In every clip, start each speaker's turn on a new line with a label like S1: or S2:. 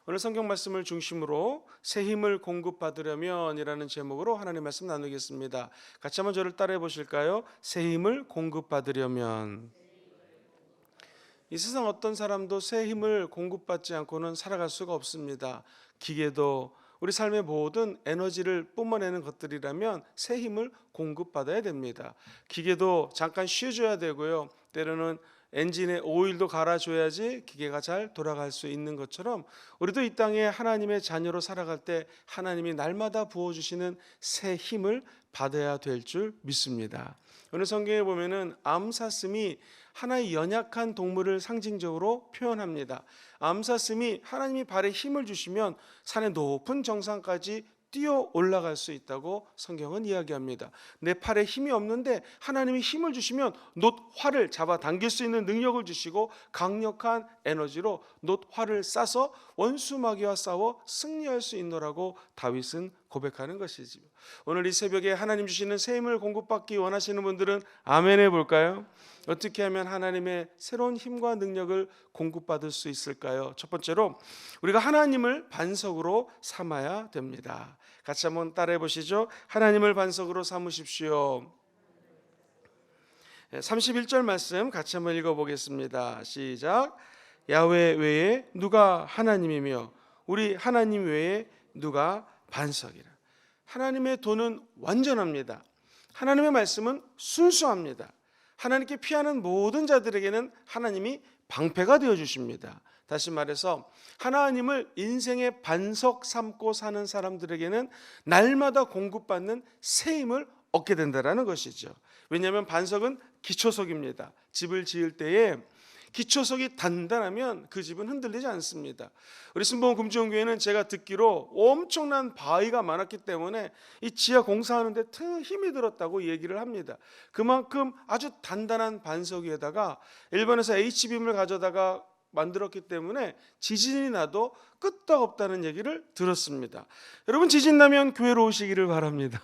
S1: 오늘 성경 말씀을 중심으로 새 힘을 공급받으려면 이라는 제목으로 하나님 말씀 나누겠습니다. 같이 한번 저를 따라해 보실까요? 새 힘을 공급받으려면. 이 세상 어떤 사람도 새 힘을 공급받지 않고는 살아갈 수가 없습니다. 기계도 우리 삶의 모든 에너지를 뿜어내는 것들이라면 새 힘을 공급받아야 됩니다. 기계도 잠깐 쉬어줘야 되고요. 때로는 엔진의 오일도 갈아줘야지 기계가 잘 돌아갈 수 있는 것처럼 우리도 이 땅에 하나님의 자녀로 살아갈 때 하나님이 날마다 부어주시는 새 힘을 받아야 될 줄 믿습니다. 오늘 성경에 보면은 암사슴이 하나의 연약한 동물을 상징적으로 표현합니다. 암사슴이 하나님이 발에 힘을 주시면 산의 높은 정상까지 뛰어 올라갈 수 있다고 성경은 이야기합니다. 내 팔에 힘이 없는데 하나님이 힘을 주시면 놋화를 잡아 당길 수 있는 능력을 주시고 강력한 에너지로 놋화를 싸서 원수 마귀와 싸워 승리할 수 있노라고 다윗은 고백하는 것이지요. 오늘 이 새벽에 하나님 주시는 새 힘을 공급받기 원하시는 분들은 아멘 해볼까요? 어떻게 하면 하나님의 새로운 힘과 능력을 공급받을 수 있을까요? 첫 번째로 우리가 하나님을 반석으로 삼아야 됩니다. 같이 한번 따라해 보시죠. 하나님을 반석으로 삼으십시오. 31절 말씀 같이 한번 읽어보겠습니다. 시작. 야훼 외에 누가 하나님이며 우리 하나님 외에 누가 반석이라. 하나님의 도는 완전합니다. 하나님의 말씀은 순수합니다. 하나님께 피하는 모든 자들에게는 하나님이 방패가 되어 주십니다. 다시 말해서 하나님을 인생의 반석 삼고 사는 사람들에게는 날마다 공급받는 새 힘을 얻게 된다는 것이죠. 왜냐하면 반석은 기초석입니다. 집을 지을 때에 기초석이 단단하면 그 집은 흔들리지 않습니다. 우리 순복음 금주교회는 제가 듣기로 엄청난 바위가 많았기 때문에 이 지하 공사하는데 힘이 들었다고 얘기를 합니다. 그만큼 아주 단단한 반석 위에다가 일본에서 H빔을 가져다가 만들었기 때문에 지진이 나도 끄떡없다는 얘기를 들었습니다. 여러분, 지진 나면 교회로 오시기를 바랍니다.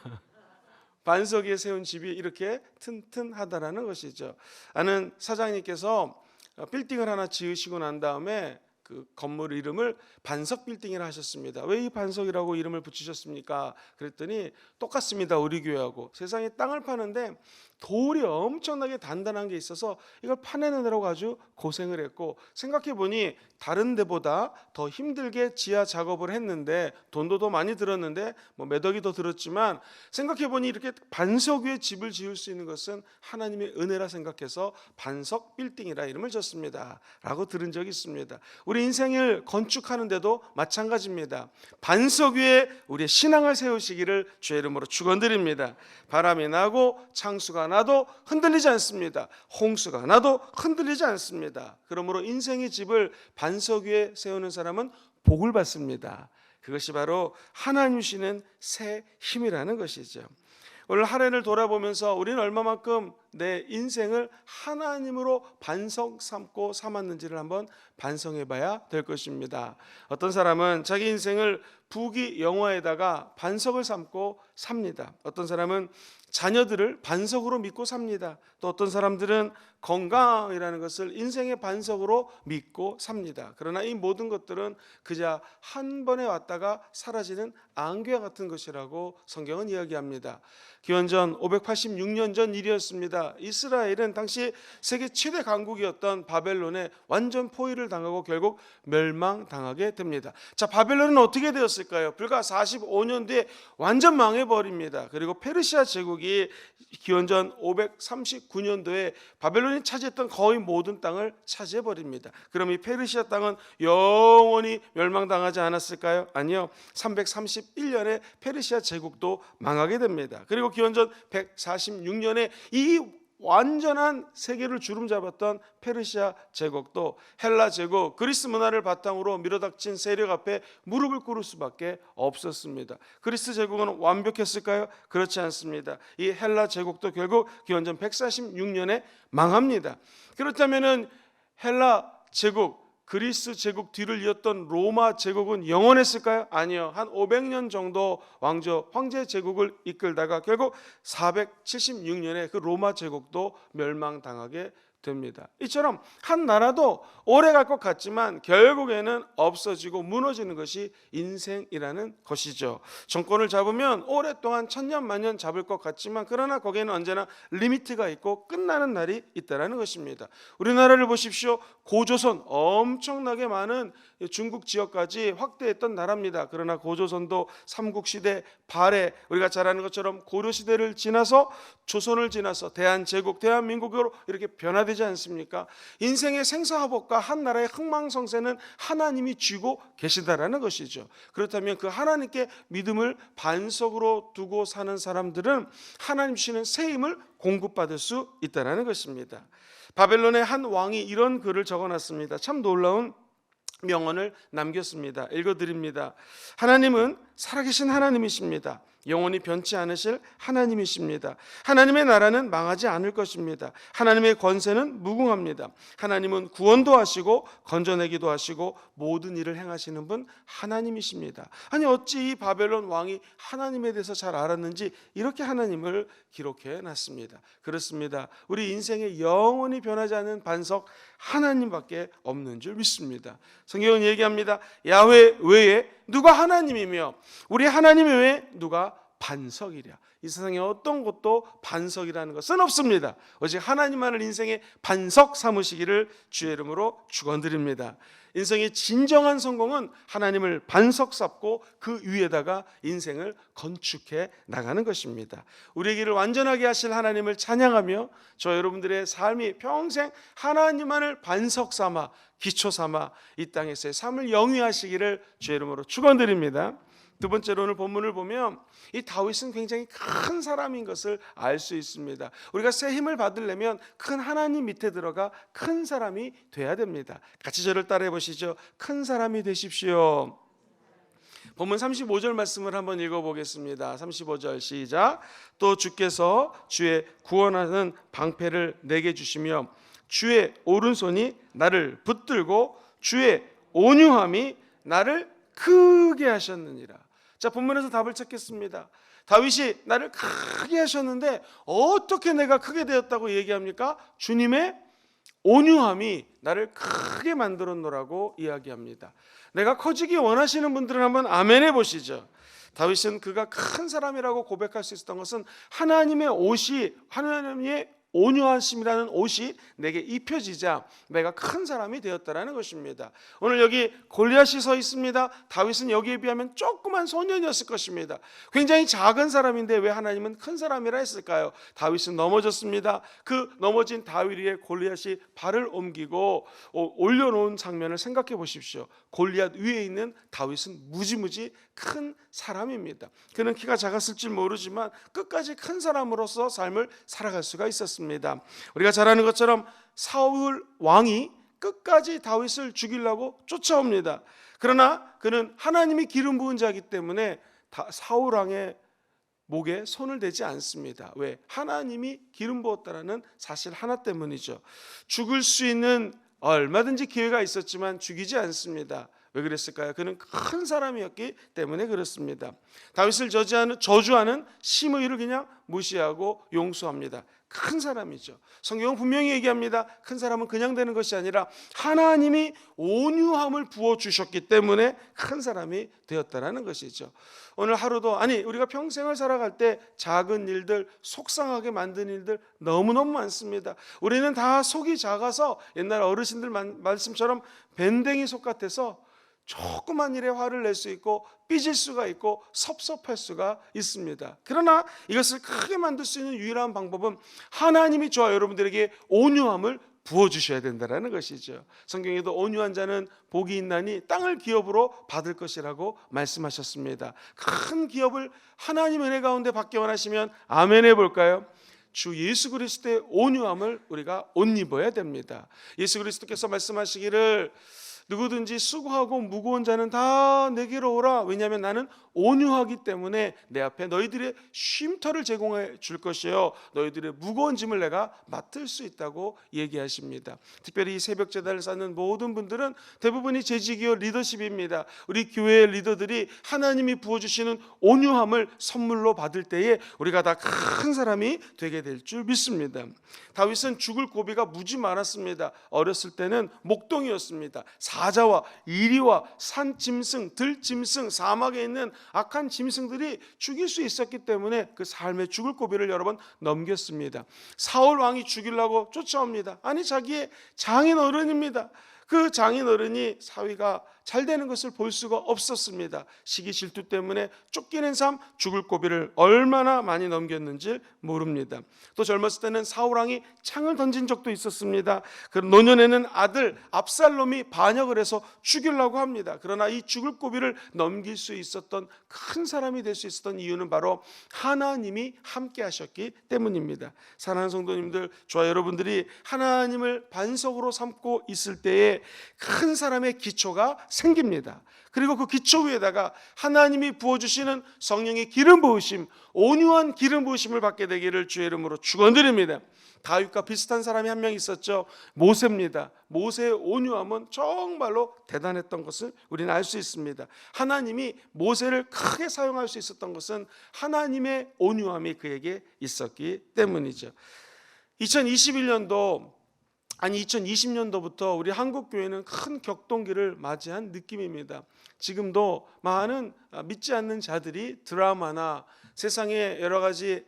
S1: 반석 위에 세운 집이 이렇게 튼튼하다라는 것이죠. 아는 사장님께서 빌딩을 하나 지으시고 난 다음에 그 건물 이름을 반석 빌딩이라 하셨습니다. 왜 이 반석이라고 이름을 붙이셨습니까? 그랬더니 똑같습니다. 우리 교회하고. 세상에 땅을 파는데 돌이 엄청나게 단단한 게 있어서 이걸 파내느라고 아주 고생을 했고, 생각해 보니 다른 데보다 더 힘들게 지하 작업을 했는데 돈도 더 많이 들었는데 몇 억이 더 들었지만, 생각해 보니 이렇게 반석 위에 집을 지을 수 있는 것은 하나님의 은혜라 생각해서 반석 빌딩이라 이름을 줬습니다 라고 들은 적이 있습니다. 우리 인생을 건축하는데도 마찬가지입니다. 반석 위에 우리의 신앙을 세우시기를 주의 이름으로 축원드립니다. 바람이 나고 창수가 나도 흔들리지 않습니다. 홍수가 나도 흔들리지 않습니다. 그러므로 인생의 집을 반석 위에 세우는 사람은 복을 받습니다. 그것이 바로 하나님 주시는 새 힘이라는 것이죠. 오늘 한 해를 돌아보면서 우리는 얼마만큼 내 인생을 하나님으로 반석 삼고 삼았는지를 한번 반성해 봐야 될 것입니다. 어떤 사람은 자기 인생을 부귀 영화에다가 반석을 삼고 삽니다. 어떤 사람은 자녀들을 반석으로 믿고 삽니다. 또 어떤 사람들은 건강이라는 것을 인생의 반석으로 믿고 삽니다. 그러나 이 모든 것들은 그저 한 번에 왔다가 사라지는 안개와 같은 것이라고 성경은 이야기합니다. 기원전 586년 전 일이었습니다. 이스라엘은 당시 세계 최대 강국이었던 바벨론에 완전 포위를 당하고 결국 멸망당하게 됩니다. 자, 바벨론은 어떻게 되었을까요? 불과 45년 뒤에 완전 망해버립니다. 그리고 페르시아 제국이 기원전 539년도에 바벨론이 차지했던 거의 모든 땅을 차지해버립니다. 그럼 이 페르시아 땅은 영원히 멸망당하지 않았을까요? 아니요. 331년에 페르시아 제국도 망하게 됩니다. 그리고 기원전 146년에 이 완전한 세계를 주름잡았던 페르시아 제국도 헬라 제국, 그리스 문화를 바탕으로 밀어닥친 세력 앞에 무릎을 꿇을 수밖에 없었습니다. 그리스 제국은 완벽했을까요? 그렇지 않습니다. 이 헬라 제국도 결국 기원전 146년에 망합니다. 그렇다면은 헬라 제국, 그리스 제국 뒤를 이었던 로마 제국은 영원했을까요? 아니요. 한 500년 정도 황제 제국을 이끌다가 결국 476년에 그 로마 제국도 멸망당하게 됩니다. 이처럼 한 나라도 오래 갈 것 같지만 결국에는 없어지고 무너지는 것이 인생이라는 것이죠. 정권을 잡으면 오랫동안 천년 만년 잡을 것 같지만 그러나 거기에는 언제나 리미트가 있고 끝나는 날이 있다는 것입니다. 우리나라를 보십시오. 고조선 엄청나게 많은 중국 지역까지 확대했던 나라입니다. 그러나 고조선도 삼국시대 발해 우리가 잘 아는 것처럼 고려시대를 지나서 조선을 지나서 대한제국, 대한민국으로 이렇게 변화되지 않습니까? 인생의 생사화복과 한 나라의 흥망성쇠는 하나님이 쥐고 계시다라는 것이죠. 그렇다면 그 하나님께 믿음을 반석으로 두고 사는 사람들은 하나님 주시는 새 힘을 공급받을 수 있다는 것입니다. 바벨론의 한 왕이 이런 글을 적어놨습니다. 참 놀라운 명언을 남겼습니다. 읽어드립니다. 하나님은 살아계신 하나님이십니다. 영원히 변치 않으실 하나님이십니다. 하나님의 나라는 망하지 않을 것입니다. 하나님의 권세는 무궁합니다. 하나님은 구원도 하시고 건져내기도 하시고 모든 일을 행하시는 분 하나님이십니다. 아니 어찌 이 바벨론 왕이 하나님에 대해서 잘 알았는지 이렇게 하나님을 기록해 놨습니다. 그렇습니다. 우리 인생에 영원히 변하지 않는 반석 하나님밖에 없는 줄 믿습니다. 성경은 얘기합니다. 야훼 외에 누가 하나님이며 우리 하나님 외에 누가 반석이랴. 이 세상에 어떤 것도 반석이라는 것은 없습니다. 오직 하나님만을 인생의 반석 삼으시기를 주의 이름으로 축원드립니다. 인생의 진정한 성공은 하나님을 반석 삼고 그 위에다가 인생을 건축해 나가는 것입니다. 우리의 길을 완전하게 하실 하나님을 찬양하며 저 여러분들의 삶이 평생 하나님만을 반석 삼아 기초 삼아 이 땅에서의 삶을 영위하시기를 주의 이름으로 축원드립니다. 두 번째로 오늘 본문을 보면 이 다윗은 굉장히 큰 사람인 것을 알 수 있습니다. 우리가 새 힘을 받으려면 큰 하나님 밑에 들어가 큰 사람이 돼야 됩니다. 같이 저를 따라해 보시죠. 큰 사람이 되십시오. 본문 35절 말씀을 한번 읽어보겠습니다. 35절 시작. 또 주께서 주의 구원하는 방패를 내게 주시며 주의 오른손이 나를 붙들고 주의 온유함이 나를 크게 하셨느니라. 자, 본문에서 답을 찾겠습니다. 다윗이 나를 크게 하셨는데 어떻게 내가 크게 되었다고 얘기합니까? 주님의 온유함이 나를 크게 만들었노라고 이야기합니다. 내가 커지기 원하시는 분들은 한번 아멘 해보시죠. 다윗은 그가 큰 사람이라고 고백할 수 있었던 것은 하나님의 옷이 하나님의 온유하심이라는 옷이 내게 입혀지자 내가 큰 사람이 되었다라는 것입니다. 오늘 여기 골리앗이 서 있습니다. 다윗은 여기에 비하면 조그만 소년이었을 것입니다. 굉장히 작은 사람인데 왜 하나님은 큰 사람이라 했을까요? 다윗은 넘어졌습니다. 그 넘어진 다윗 위에 골리앗이 발을 옮기고 올려놓은 장면을 생각해 보십시오. 골리앗 위에 있는 다윗은 무지무지 큰 사람입니다. 그는 키가 작았을지 모르지만 끝까지 큰 사람으로서 삶을 살아갈 수가 있었습니다. 우리가 잘 아는 것처럼 사울 왕이 끝까지 다윗을 죽이려고 쫓아옵니다. 그러나 그는 하나님이 기름 부은 자이기 때문에 사울 왕의 목에 손을 대지 않습니다. 왜? 하나님이 기름 부었다라는 사실 하나 때문이죠. 죽을 수 있는 얼마든지 기회가 있었지만 죽이지 않습니다. 왜 그랬을까요? 그는 큰 사람이었기 때문에 그렇습니다. 다윗을 저주하는 심의를 그냥 무시하고 용서합니다. 큰 사람이죠. 성경은 분명히 얘기합니다. 큰 사람은 그냥 되는 것이 아니라 하나님이 온유함을 부어주셨기 때문에 큰 사람이 되었다는 것이죠. 오늘 하루도 우리가 평생을 살아갈 때 작은 일들, 속상하게 만든 일들 너무너무 많습니다. 우리는 다 속이 작아서 옛날 어르신들 말씀처럼 밴댕이 속 같아서 조그만 일에 화를 낼 수 있고 삐질 수가 있고 섭섭할 수가 있습니다. 그러나 이것을 크게 만들 수 있는 유일한 방법은 하나님이 저와 여러분들에게 온유함을 부어주셔야 된다는 것이죠. 성경에도 온유한 자는 복이 있나니 땅을 기업으로 받을 것이라고 말씀하셨습니다. 큰 기업을 하나님 은혜 가운데 받기 원하시면 아멘 해볼까요? 주 예수 그리스도의 온유함을 우리가 옷 입어야 됩니다. 예수 그리스도께서 말씀하시기를 누구든지 수고하고 무거운 자는 다 내게로 오라. 왜냐하면 나는 온유하기 때문에 내 앞에 너희들의 쉼터를 제공해 줄 것이요 너희들의 무거운 짐을 내가 맡을 수 있다고 얘기하십니다. 특별히 이 새벽 제단을 쌓는 모든 분들은 대부분이 재직이요 리더십입니다. 우리 교회의 리더들이 하나님이 부어주시는 온유함을 선물로 받을 때에 우리가 다 큰 사람이 되게 될 줄 믿습니다. 다윗은 죽을 고비가 무지 많았습니다. 어렸을 때는 목동이었습니다. 사자와 이리와 산 짐승, 들 짐승, 사막에 있는 악한 짐승들이 죽일 수 있었기 때문에 그 삶의 죽을 고비를 여러 번 넘겼습니다. 사울 왕이 죽이려고 쫓아옵니다. 아니 자기의 장인 어른입니다. 그 장인 어른이 사위가 잘 되는 것을 볼 수가 없었습니다. 시기 질투 때문에 쫓기는 삶, 죽을 고비를 얼마나 많이 넘겼는지 모릅니다. 또 젊었을 때는 사울 왕이 창을 던진 적도 있었습니다. 그 노년에는 아들 압살롬이 반역을 해서 죽이려고 합니다. 그러나 이 죽을 고비를 넘길 수 있었던 큰 사람이 될 수 있었던 이유는 바로 하나님이 함께 하셨기 때문입니다. 사랑하는 성도님들, 저와 여러분들이 하나님을 반석으로 삼고 있을 때에 큰 사람의 기초가 생깁니다. 그리고 그 기초 위에다가 하나님이 부어주시는 성령의 기름 부으심, 온유한 기름 부으심을 받게 되기를 주의 이름으로 축원드립니다. 다윗과 비슷한 사람이 한 명 있었죠. 모세입니다. 모세의 온유함은 정말로 대단했던 것을 우리는 알 수 있습니다. 하나님이 모세를 크게 사용할 수 있었던 것은 하나님의 온유함이 그에게 있었기 때문이죠. 2020년도부터 우리 한국교회는 큰 격동기를 맞이한 느낌입니다. 지금도 많은 믿지 않는 자들이 드라마나 세상의 여러 가지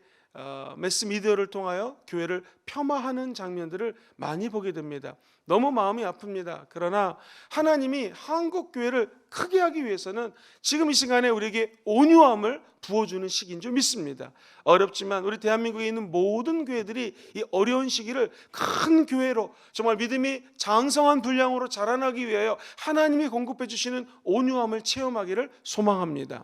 S1: 매스미디어를 통하여 교회를 폄하하는 장면들을 많이 보게 됩니다. 너무 마음이 아픕니다. 그러나 하나님이 한국교회를 크게 하기 위해서는 지금 이 시간에 우리에게 온유함을 부어주는 시기인 줄 믿습니다. 어렵지만 우리 대한민국에 있는 모든 교회들이 이 어려운 시기를 큰 교회로 정말 믿음이 장성한 분량으로 자라나기 위하여 하나님이 공급해 주시는 온유함을 체험하기를 소망합니다.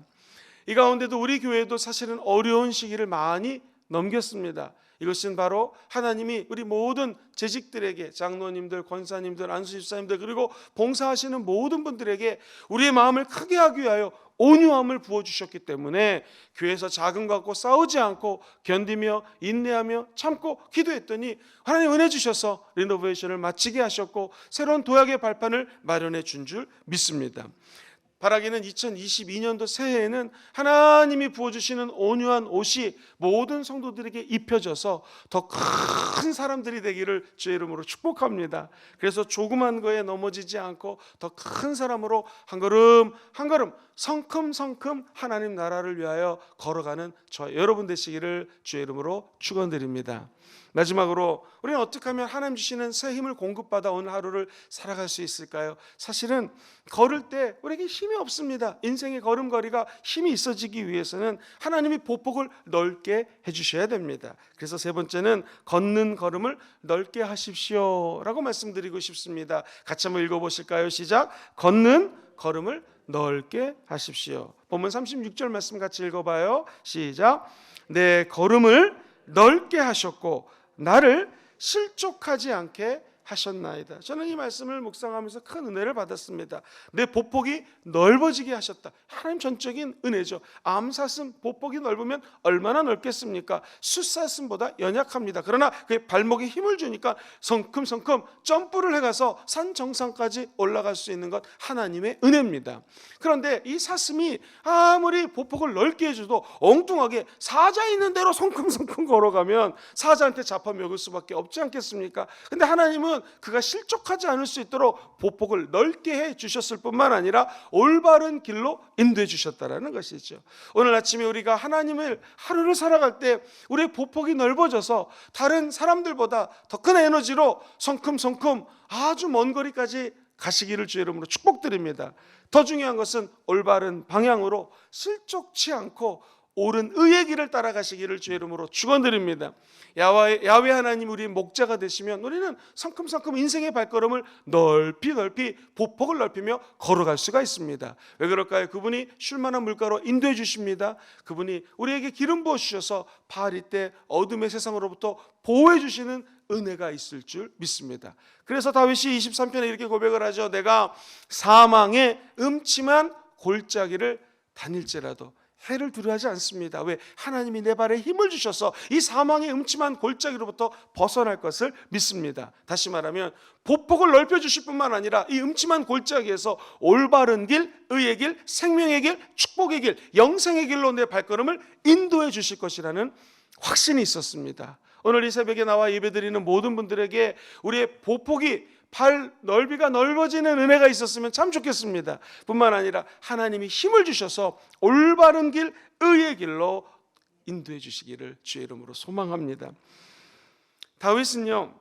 S1: 이 가운데도 우리 교회도 사실은 어려운 시기를 많이 넘겼습니다. 이것은 바로 하나님이 우리 모든 재직들에게, 장로님들, 권사님들, 안수집사님들, 그리고 봉사하시는 모든 분들에게 우리의 마음을 크게 하기 위하여 온유함을 부어주셨기 때문에 교회에서 자금 갖고 싸우지 않고 견디며 인내하며 참고 기도했더니 하나님 은혜 주셔서 리노베이션을 마치게 하셨고 새로운 도약의 발판을 마련해 준 줄 믿습니다. 바라기는 2022년도 새해에는 하나님이 부어주시는 온유한 옷이 모든 성도들에게 입혀져서 더 큰 사람들이 되기를 주의 이름으로 축복합니다. 그래서 조그만 거에 넘어지지 않고 더 큰 사람으로 한 걸음 한 걸음 성큼성큼 하나님 나라를 위하여 걸어가는 저 여러분 되시기를 주의 이름으로 축원드립니다. 마지막으로 우리는 어떻게 하면 하나님 주시는 새 힘을 공급받아 오늘 하루를 살아갈 수 있을까요? 사실은 걸을 때 우리에게 힘이 없습니다. 인생의 걸음걸이가 힘이 있어지기 위해서는 하나님이 보폭을 넓게 해주셔야 됩니다. 그래서 세 번째는 걷는 걸음을 넓게 하십시오 라고 말씀드리고 싶습니다. 같이 한번 읽어보실까요? 시작. 걷는 걸음을 넓게 하십시오. 본문 36절 말씀 같이 읽어봐요. 시작. 내 걸음을 넓게 하셨고 나를 실족하지 않게 하셨나이다. 저는 이 말씀을 묵상하면서 큰 은혜를 받았습니다. 내 보폭이 넓어지게 하셨다. 하나님 전적인 은혜죠. 암사슴 보폭이 넓으면 얼마나 넓겠습니까? 숫사슴보다 연약합니다. 그러나 그 발목에 힘을 주니까 성큼성큼 점프를 해가서 산 정상까지 올라갈 수 있는 것 하나님의 은혜입니다. 그런데 이 사슴이 아무리 보폭을 넓게 해줘도 엉뚱하게 사자 있는 대로 성큼성큼 걸어가면 사자한테 잡아먹을 수밖에 없지 않겠습니까? 근데 하나님은 그가 실족하지 않을 수 있도록 보폭을 넓게 해 주셨을 뿐만 아니라 올바른 길로 인도해 주셨다라는 것이죠. 오늘 아침에 우리가 하나님을 하루를 살아갈 때 우리의 보폭이 넓어져서 다른 사람들보다 더 큰 에너지로 성큼성큼 아주 먼 거리까지 가시기를 주의 이름으로 축복드립니다. 더 중요한 것은 올바른 방향으로 실족치 않고 옳은 의의 길을 따라가시기를 주의 이름으로 축원드립니다. 야훼 하나님 우리의 목자가 되시면 우리는 성큼성큼 인생의 발걸음을 넓히 보폭을 넓히며 걸어갈 수가 있습니다. 왜 그럴까요? 그분이 쉴만한 물가로 인도해 주십니다. 그분이 우리에게 기름 부어주셔서 바리 때 어둠의 세상으로부터 보호해 주시는 은혜가 있을 줄 믿습니다. 그래서 다윗이 23편에 이렇게 고백을 하죠. 내가 사망의 음침한 골짜기를 다닐지라도 해를 두려워하지 않습니다. 왜? 하나님이 내 발에 힘을 주셔서 이 사망의 음침한 골짜기로부터 벗어날 것을 믿습니다. 다시 말하면 보폭을 넓혀주실 뿐만 아니라 이 음침한 골짜기에서 올바른 길, 의의 길, 생명의 길, 축복의 길, 영생의 길로 내 발걸음을 인도해 주실 것이라는 확신이 있었습니다. 오늘 이 새벽에 나와 예배드리는 모든 분들에게 우리의 보폭이 발 넓이가 넓어지는 은혜가 있었으면 참 좋겠습니다. 뿐만 아니라 하나님이 힘을 주셔서 올바른 길, 의의 길로 인도해 주시기를 주의 이름으로 소망합니다. 다윗은요,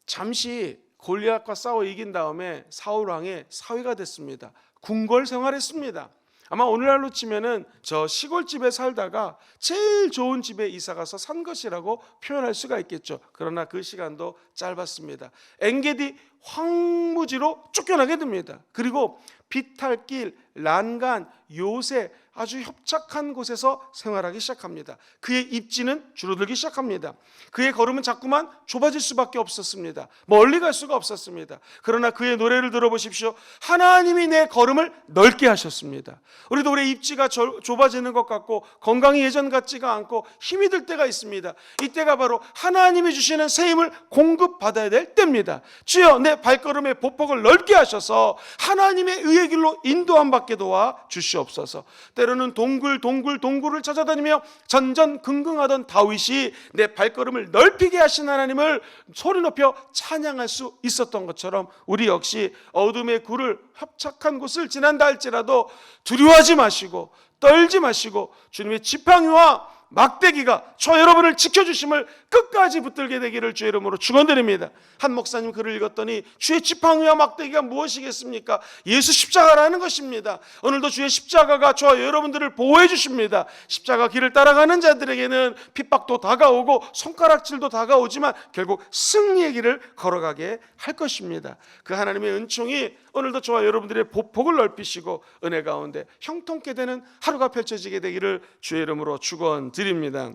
S1: 잠시 골리앗과 싸워 이긴 다음에 사울 왕의 사위가 됐습니다. 궁궐 생활했습니다. 아마 오늘날로 치면은 저 시골집에 살다가 제일 좋은 집에 이사가서 산 것이라고 표현할 수가 있겠죠. 그러나 그 시간도 짧았습니다. 엔게디 황무지로 쫓겨나게 됩니다. 그리고 비탈길, 란간, 요새 아주 협착한 곳에서 생활하기 시작합니다. 그의 입지는 줄어들기 시작합니다. 그의 걸음은 자꾸만 좁아질 수밖에 없었습니다. 멀리 갈 수가 없었습니다. 그러나 그의 노래를 들어보십시오. 하나님이 내 걸음을 넓게 하셨습니다. 우리도 우리의 입지가 좁아지는 것 같고 건강이 예전 같지가 않고 힘이 들 때가 있습니다. 이때가 바로 하나님이 주시는 새 힘을 공급받아야 될 때입니다. 주여, 내 발걸음의 보폭을 넓게 하셔서 하나님의 의의 길로 인도함 받게 도와 주시옵소서. 때로는 동굴을 찾아다니며 전전긍긍하던 다윗이 내 발걸음을 넓히게 하신 하나님을 소리 높여 찬양할 수 있었던 것처럼 우리 역시 어둠의 굴을 협착한 곳을 지난다 할지라도 두려워하지 마시고 떨지 마시고 주님의 지팡이와 막대기가 저 여러분을 지켜주심을 끝까지 붙들게 되기를 주의 이름으로 축원드립니다. 한 목사님 글을 읽었더니 주의 지팡이와 막대기가 무엇이겠습니까? 예수 십자가라는 것입니다. 오늘도 주의 십자가가 저와 여러분들을 보호해 주십니다. 십자가 길을 따라가는 자들에게는 핍박도 다가오고 손가락질도 다가오지만 결국 승리의 길을 걸어가게 할 것입니다. 그 하나님의 은총이 오늘도 저와 여러분들의 보폭을 넓히시고 은혜 가운데 형통케 되는 하루가 펼쳐지게 되기를 주의 이름으로 축원드립니다.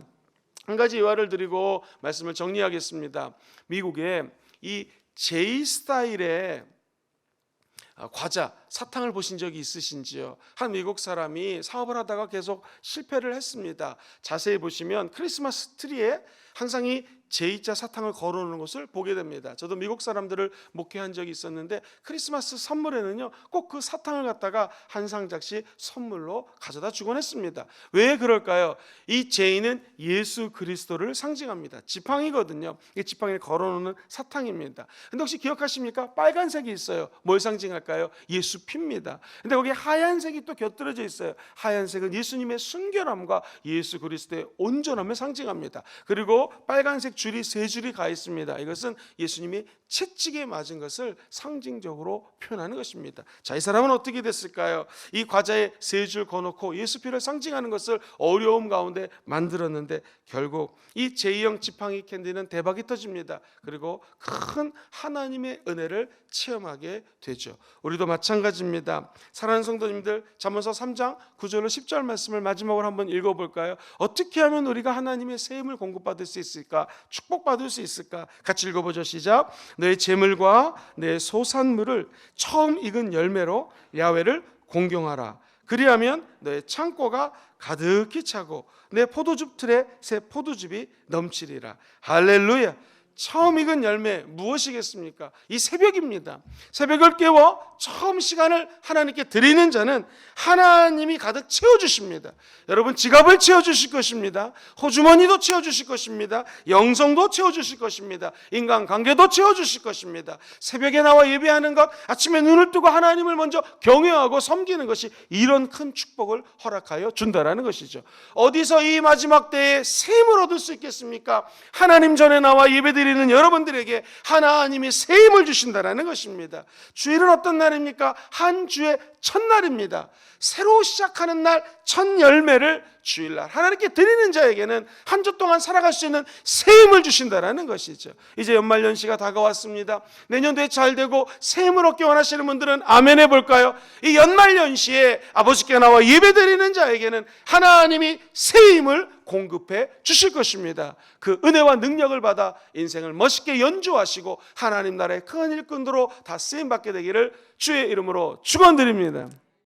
S1: 한 가지 예화를 드리고 말씀을 정리하겠습니다. 미국에 이 제이 스타일의 과자, 사탕을 보신 적이 있으신지요? 한 미국 사람이 사업을 하다가 계속 실패를 했습니다. 자세히 보시면 크리스마스 트리에 항상 이 J자 사탕을 걸어놓는 것을 보게 됩니다. 저도 미국 사람들을 목회한 적이 있었는데 크리스마스 선물에는요 꼭 그 사탕을 갖다가 한 상자씩 선물로 가져다 주곤 했습니다. 왜 그럴까요? 이 J는 예수 그리스도를 상징합니다. 지팡이거든요. 이 지팡이를 걸어놓는 사탕입니다. 근데 혹시 기억하십니까? 빨간색이 있어요. 뭘 상징할까요? 예수 피입니다. 근데 거기에 하얀색이 또 곁들여져 있어요. 하얀색은 예수님의 순결함과 예수 그리스도의 온전함을 상징합니다. 그리고 빨간색 줄이 세 줄이 가 있습니다. 이것은 예수님이 채찍에 맞은 것을 상징적으로 표현하는 것입니다. 자, 이 사람은 어떻게 됐을까요? 이 과자에 세 줄 거놓고 예수 피를 상징하는 것을 어려움 가운데 만들었는데 결국 이 제2형 지팡이 캔디는 대박이 터집니다. 그리고 큰 하나님의 은혜를 체험하게 되죠. 우리도 마찬가지입니다. 사랑하는 성도님들, 잠언서 3장 9절로 10절 말씀을 마지막으로 한번 읽어볼까요? 어떻게 하면 우리가 하나님의 새 힘을 공급받을 수 있을까? 축복받을 수 있을까? 같이 읽어보죠. 시작. 너의 재물과 내 소산물을 처음 익은 열매로 야훼를 공경하라. 그리하면 너의 창고가 가득히 차고 내 포도즙 틀에 새 포도즙이 넘치리라. 할렐루야. 처음 익은 열매 무엇이겠습니까? 이 새벽입니다. 새벽을 깨워 처음 시간을 하나님께 드리는 자는 하나님이 가득 채워주십니다. 여러분 지갑을 채워주실 것입니다. 호주머니도 채워주실 것입니다. 영성도 채워주실 것입니다. 인간관계도 채워주실 것입니다. 새벽에 나와 예배하는 것, 아침에 눈을 뜨고 하나님을 먼저 경외하고 섬기는 것이 이런 큰 축복을 허락하여 준다라는 것이죠. 어디서 이 마지막 때에 샘을 얻을 수 있겠습니까? 하나님 전에 나와 예배드리는 여러분들에게 하나님이 새 힘을 주신다라는 것입니다. 주일은 어떤 날입니까? 한 주의 첫날입니다. 새로 시작하는 날 첫 열매를 주일날 하나님께 드리는 자에게는 한 주 동안 살아갈 수 있는 새 힘을 주신다라는 것이죠. 이제 연말연시가 다가왔습니다. 내년도에 잘 되고 새 힘을 얻기 원하시는 분들은 아멘 해볼까요? 이 연말연시에 아버지께 나와 예배드리는 자에게는 하나님이 새 힘을 공급해 주실 것입니다. 그 은혜와 능력을 받아 인생을 멋있게 연주하시고 하나님 나라의 큰 일꾼으로 다 쓰임받게 되기를 주의 이름으로 축원드립니다.